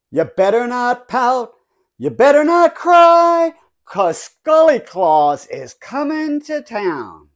You better not pout, you better not cry, 'cause SkullyClaws is coming to town.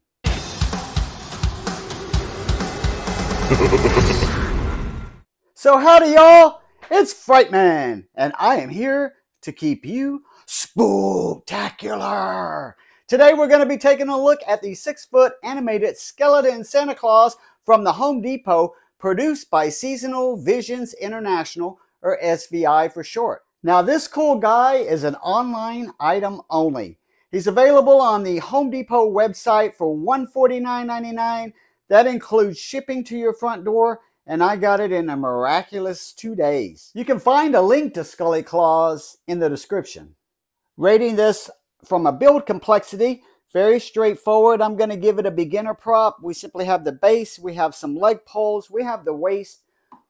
So howdy y'all, it's Frightman, and I am here to keep you spooktacular. Today we're going to be taking a look at the 6-foot animated skeleton Santa Claus from the Home Depot, produced by Seasonal Visions International, or SVI for short. Now this cool guy is an online item only. He's available on the Home Depot website for $149.99. That includes shipping to your front door, and I got it in a miraculous 2 days. You can find a link to SkullyClaws in the description. Rating this from a build complexity, very straightforward. I'm going to give it a beginner prop. We simply have the base, we have some leg poles, we have the waist,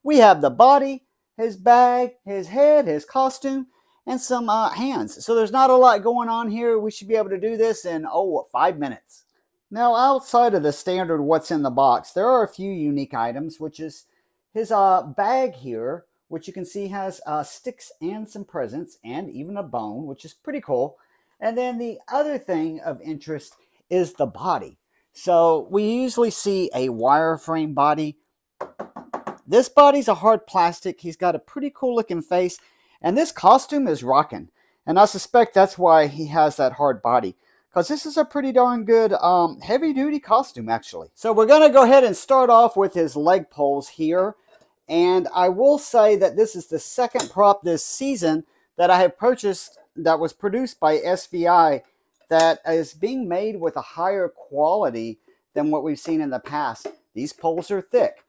we have the body, his bag, his head, his costume, and some hands. So there's not a lot going on here. We should be able to do this in, 5 minutes. Now, outside of the standard what's in the box, there are a few unique items, which is his bag here, which you can see has sticks and some presents and even a bone, which is pretty cool. And then the other thing of interest is the body. So we usually see a wireframe body. This body's a hard plastic. He's got a pretty cool looking face, and this costume is rocking. And I suspect that's why he has that hard body, because this is a pretty darn good heavy-duty costume, actually. So we're going to go ahead and start off with his leg poles here. And I will say that this is the second prop this season that I have purchased that was produced by SVI that is being made with a higher quality than what we've seen in the past. These poles are thick.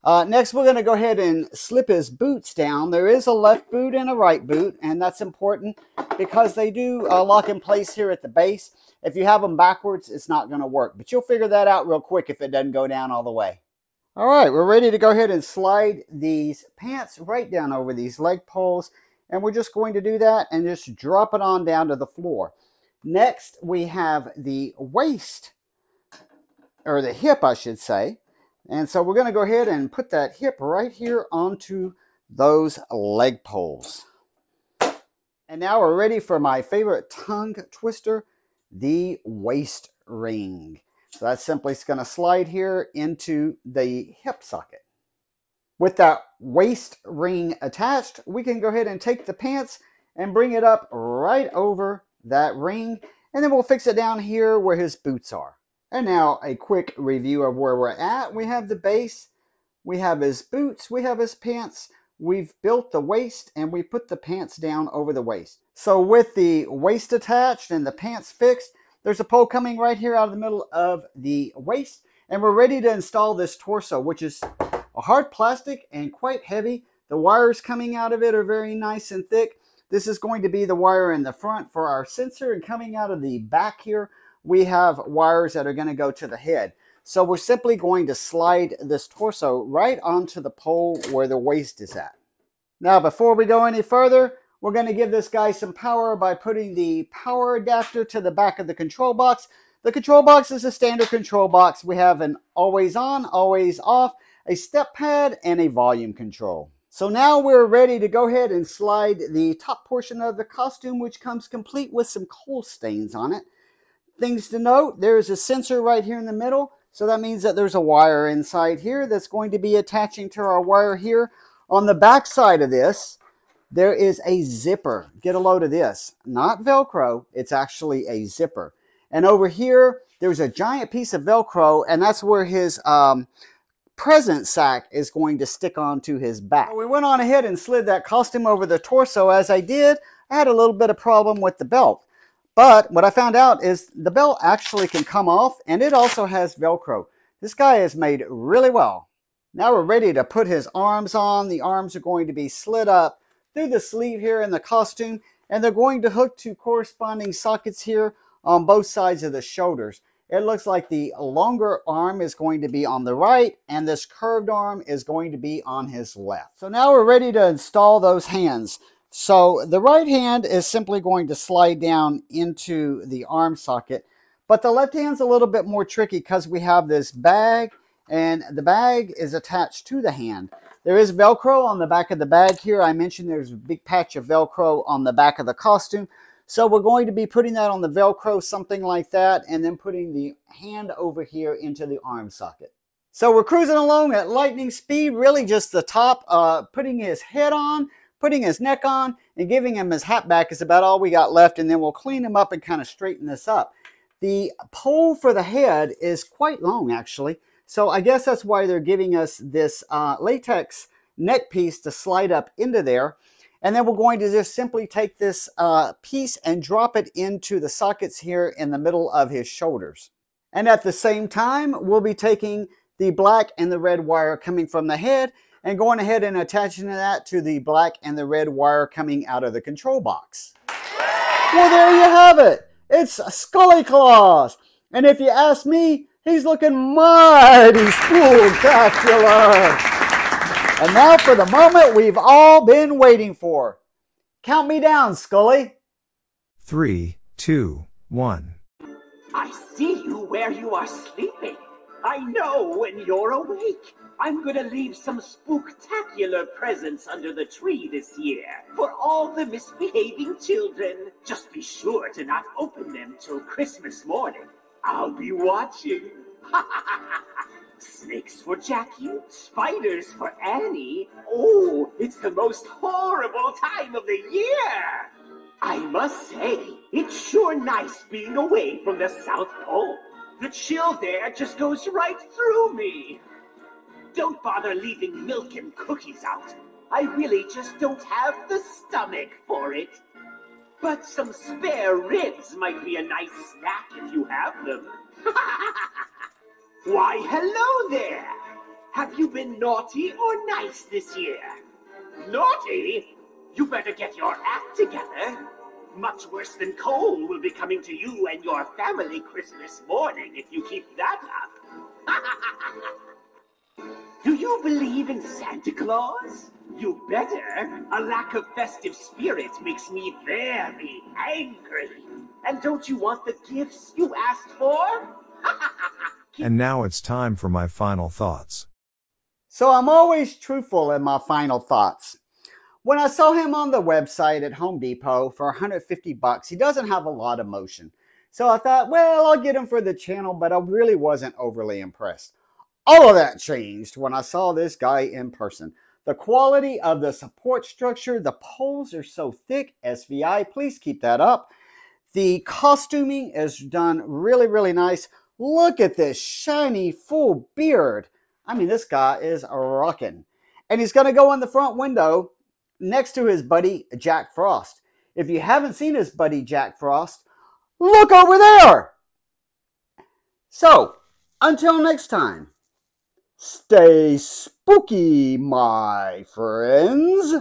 Next, we're going to go ahead and slip his boots down. There is a left boot and a right boot, and that's important because they do lock in place here at the base. If you have them backwards, it's not going to work, but you'll figure that out real quick if it doesn't go down all the way. All right, we're ready to go ahead and slide these pants right down over these leg poles, and we're just going to do that and just drop it on down to the floor. Next, we have the waist, or the hip, I should say. And so we're going to go ahead and put that hip right here onto those leg poles. And now we're ready for my favorite tongue twister, the waist ring. So that's simply going to slide here into the hip socket. With that waist ring attached, we can go ahead and take the pants and bring it up right over that ring. And then we'll fix it down here where his boots are. And now a quick review of where we're at. We have the base, we have his boots, we have his pants, we've built the waist, and we put the pants down over the waist. So with the waist attached and the pants fixed, there's a pole coming right here out of the middle of the waist, and we're ready to install this torso, which is a hard plastic and quite heavy. The wires coming out of it are very nice and thick. This is going to be the wire in the front for our sensor, and coming out of the back here, we have wires that are going to go to the head. So we're simply going to slide this torso right onto the pole where the waist is at. Now, before we go any further, we're going to give this guy some power by putting the power adapter to the back of the control box. The control box is a standard control box. We have an always on, always off, a step pad, and a volume control. So now we're ready to go ahead and slide the top portion of the costume, which comes complete with some coal stains on it. Things to note, there's a sensor right here in the middle, so that means that there's a wire inside here that's going to be attaching to our wire here. On the back side of this, there is a zipper. Get a load of this. Not Velcro, it's actually a zipper. And over here, there's a giant piece of Velcro, and that's where his present sack is going to stick onto his back. So we went on ahead and slid that costume over the torso. As I did, I had a little bit of problem with the belt. But what I found out is the belt actually can come off, and it also has Velcro. This guy is made really well. Now we're ready to put his arms on. The arms are going to be slid up through the sleeve here in the costume, and they're going to hook to corresponding sockets here on both sides of the shoulders. It looks like the longer arm is going to be on the right, and this curved arm is going to be on his left. So now we're ready to install those hands. So the right hand is simply going to slide down into the arm socket, but the left hand's a little bit more tricky because we have this bag, and the bag is attached to the hand. There is Velcro on the back of the bag here. I mentioned there's a big patch of Velcro on the back of the costume. So we're going to be putting that on the Velcro, something like that, and then putting the hand over here into the arm socket. So we're cruising along at lightning speed, really just the top, putting his head on, putting his neck on, and giving him his hat back is about all we got left, and then we'll clean him up and kind of straighten this up. The pole for the head is quite long, actually, so I guess that's why they're giving us this latex neck piece to slide up into there. And then we're going to just simply take this piece and drop it into the sockets here in the middle of his shoulders. And at the same time, we'll be taking the black and the red wire coming from the head and going ahead and attaching that to the black and the red wire coming out of the control box. Well, there you have it. It's SkullyClaws. And if you ask me, he's looking mighty spooktacular. And now for the moment we've all been waiting for. Count me down, Skully. 3, 2, 1. I see you where you are sleeping. I know when you're awake. I'm gonna leave some spooktacular presents under the tree this year for all the misbehaving children. Just be sure to not open them till Christmas morning. I'll be watching. Snakes for Jackie, spiders for Annie. Oh, it's the most horrible time of the year. I must say, it's sure nice being away from the South Pole. The chill there just goes right through me. Don't bother leaving milk and cookies out. I really just don't have the stomach for it. But some spare ribs might be a nice snack if you have them. Why, hello there! Have you been naughty or nice this year? Naughty? You better get your act together. Much worse than coal will be coming to you and your family Christmas morning if you keep that up. Do you believe in Santa Claus? You better. A lack of festive spirit makes me very angry. And don't you want the gifts you asked for? And now it's time for my final thoughts. So I'm always truthful in my final thoughts. When I saw him on the website at Home Depot for 150 bucks, he doesn't have a lot of motion. So I thought, well, I'll get him for the channel, but I really wasn't overly impressed. All of that changed when I saw this guy in person. The quality of the support structure, the poles are so thick. SVI, please keep that up. The costuming is done really, really nice. Look at this shiny, full beard. I mean, this guy is rocking. And he's going to go in the front window next to his buddy, Jack Frost. If you haven't seen his buddy, Jack Frost, look over there. So, until next time, stay spooky, my friends.